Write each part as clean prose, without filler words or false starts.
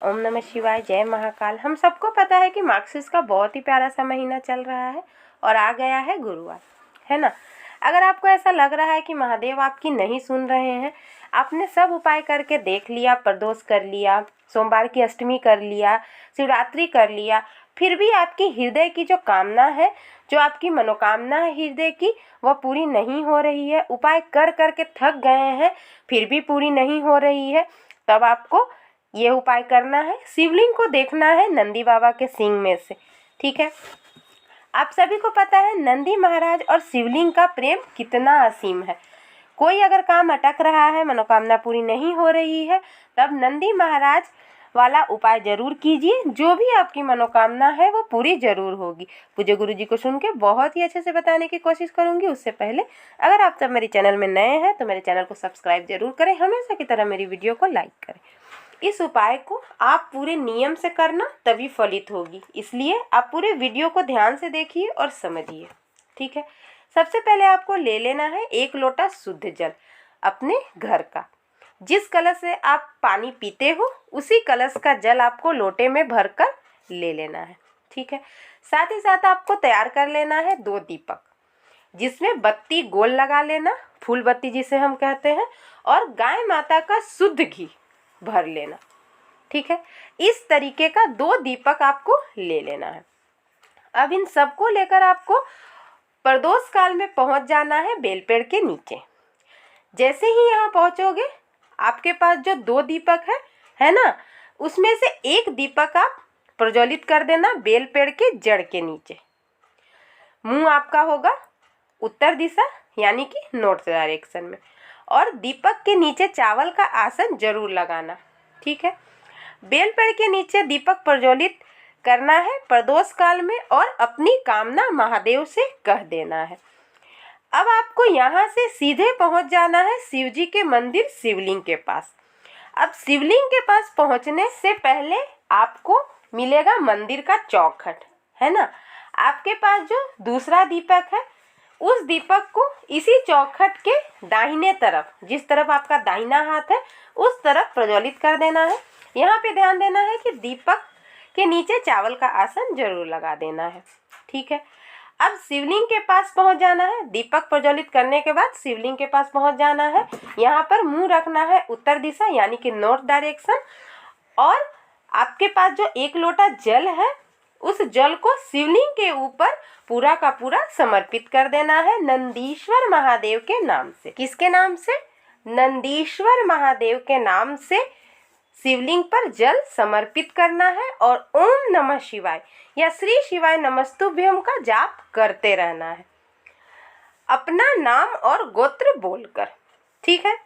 ओम नमः शिवाय, जय महाकाल। हम सबको पता है कि मार्गशीर्ष का बहुत ही प्यारा सा महीना चल रहा है और आ गया है गुरुवार, है ना। अगर आपको ऐसा लग रहा है कि महादेव आपकी नहीं सुन रहे हैं, आपने सब उपाय करके देख लिया, प्रदोष कर लिया, सोमवार की अष्टमी कर लिया, शिवरात्रि कर लिया, फिर भी आपकी हृदय की जो कामना है, जो आपकी मनोकामना है हृदय की, वह पूरी नहीं हो रही है, उपाय कर करके थक गए हैं फिर भी पूरी नहीं हो रही है, तब आपको ये उपाय करना है। शिवलिंग को देखना है नंदी बाबा के सींग में से, ठीक है। आप सभी को पता है नंदी महाराज और शिवलिंग का प्रेम कितना असीम है। कोई अगर काम अटक रहा है, मनोकामना पूरी नहीं हो रही है, तब नंदी महाराज वाला उपाय जरूर कीजिए। जो भी आपकी मनोकामना है वो पूरी जरूर होगी। पूज्य गुरु जी को सुन के बहुत ही अच्छे से बताने की कोशिश करूंगी। उससे पहले अगर आप सब मेरे चैनल में नए हैं तो मेरे चैनल को सब्सक्राइब जरूर करें, हमेशा की तरह मेरी वीडियो को लाइक करें। इस उपाय को आप पूरे नियम से करना, तभी फलित होगी, इसलिए आप पूरे वीडियो को ध्यान से देखिए और समझिए, ठीक है। सबसे पहले आपको ले लेना है 1 लोटा शुद्ध जल अपने घर का। जिस कलश से आप पानी पीते हो उसी कलश का जल आपको लोटे में भरकर ले लेना है, ठीक है। साथ ही साथ आपको तैयार कर लेना है 2 दीपक, जिसमें बत्ती गोल लगा लेना, फूल बत्ती जिसे हम कहते हैं, और गाय माता का शुद्ध घी भर लेना, ठीक है। इस तरीके का 2 दीपक आपको ले लेना है। अब इन सबको लेकर आपको प्रदोष काल में पहुंच जाना है बेल पेड़ के नीचे। जैसे ही यहाँ पहुंचोगे आपके पास जो 2 दीपक है ना, उसमें से 1 दीपक आप प्रज्वलित कर देना बेल पेड़ के जड़ के नीचे। मुंह आपका होगा उत्तर दिशा यानी कि नॉर्थ डायरेक्शन में, और दीपक के नीचे चावल का आसन जरूर लगाना, ठीक है। बेल पेड़ के नीचे दीपक प्रज्वलित करना है प्रदोष काल में और अपनी कामना महादेव से कह देना है। अब आपको यहाँ से सीधे पहुँच जाना है शिव जी के मंदिर शिवलिंग के पास। अब शिवलिंग के पास पहुँचने से पहले आपको मिलेगा मंदिर का चौखट, है ना। आपके पास जो दूसरा दीपक है उस दीपक को इसी चौखट के दाहिने तरफ, जिस तरफ आपका दाहिना हाथ है उस तरफ प्रज्वलित कर देना है। यहाँ पे ध्यान देना है कि दीपक के नीचे चावल का आसन जरूर लगा देना है, ठीक है। अब शिवलिंग के पास पहुँच जाना है। दीपक प्रज्वलित करने के बाद शिवलिंग के पास पहुँच जाना है। यहाँ पर मुंह रखना है उत्तर दिशा यानी कि नॉर्थ डायरेक्शन, और आपके पास जो 1 लोटा जल है उस जल को शिवलिंग के ऊपर पूरा का पूरा समर्पित कर देना है नंदीश्वर महादेव के नाम से। किसके नाम से? नंदीश्वर महादेव के नाम से शिवलिंग पर जल समर्पित करना है और ओम नमः शिवाय या श्री शिवाय नमस्तुभ्यम का जाप करते रहना है, अपना नाम और गोत्र बोलकर, ठीक है।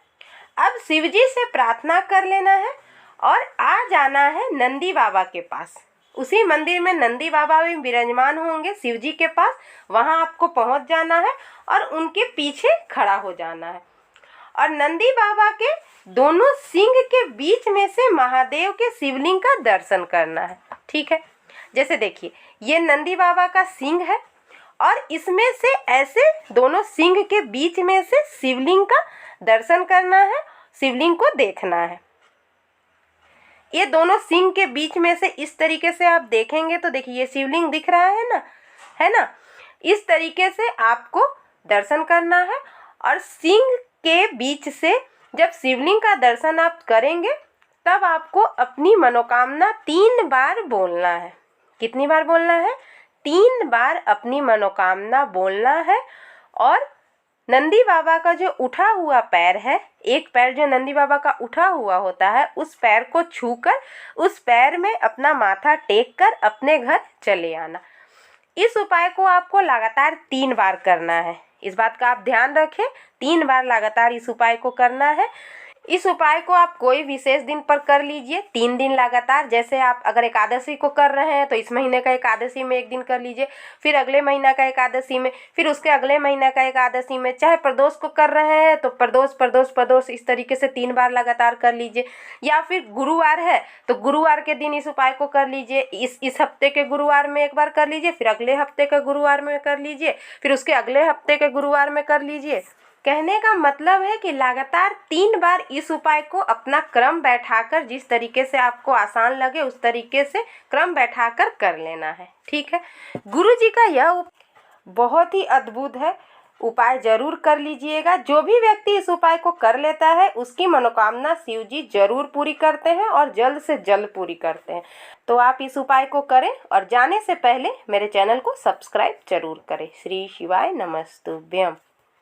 अब शिव जी से प्रार्थना कर लेना है और आ जाना है नंदी बाबा के पास। उसी मंदिर में नंदी बाबा भी विराजमान होंगे शिव जी के पास, वहाँ आपको पहुँच जाना है और उनके पीछे खड़ा हो जाना है, और नंदी बाबा के दोनों सिंह के बीच में से महादेव के शिवलिंग का दर्शन करना है, ठीक है। जैसे देखिए ये नंदी बाबा का सिंह है और इसमें से ऐसे दोनों सिंह के बीच में से शिवलिंग का दर्शन करना है, शिवलिंग को देखना है। ये दोनों सिंह के बीच में से इस तरीके से आप देखेंगे तो देखिए ये शिवलिंग दिख रहा है ना, है ना। इस तरीके से आपको दर्शन करना है, और सिंह के बीच से जब शिवलिंग का दर्शन आप करेंगे तब आपको अपनी मनोकामना 3 बार बोलना है। कितनी बार बोलना है? 3 बार अपनी मनोकामना बोलना है। और नंदी बाबा का जो उठा हुआ पैर है, एक पैर जो नंदी बाबा का उठा हुआ होता है, उस पैर को छूकर उस पैर में अपना माथा टेक कर अपने घर चले आना। इस उपाय को आपको लगातार 3 बार करना है। इस बात का आप ध्यान रखें, 3 बार लगातार इस उपाय को करना है। इस उपाय को आप कोई विशेष दिन पर कर लीजिए, 3 दिन लगातार। जैसे आप अगर एकादशी को कर रहे हैं तो इस महीने का एकादशी में 1 दिन कर लीजिए, फिर अगले महीना का एकादशी में, फिर उसके अगले महीना का एकादशी में। चाहे प्रदोष को कर रहे हैं तो प्रदोष इस तरीके से 3 बार लगातार कर लीजिए, या फिर गुरुवार है तो गुरुवार के दिन इस उपाय को कर लीजिए। इस हफ्ते के गुरुवार में 1 बार कर लीजिए, फिर अगले हफ्ते के गुरुवार में कर लीजिए, फिर उसके अगले हफ्ते के गुरुवार में कर लीजिए। कहने का मतलब है कि लगातार 3 बार इस उपाय को अपना क्रम बैठाकर, जिस तरीके से आपको आसान लगे उस तरीके से क्रम बैठाकर कर लेना है। ठीक है, गुरु जी का यह बहुत ही अद्भुत है, उपाय जरूर कर लीजिएगा। जो भी व्यक्ति इस उपाय को कर लेता है उसकी मनोकामना शिव जी जरूर पूरी करते हैं और जल्द से जल्द पूरी करते हैं। तो आप इस उपाय को करें और जाने से पहले मेरे चैनल को सब्सक्राइब जरूर करें। श्री शिवाय नमस्तुभ्यम।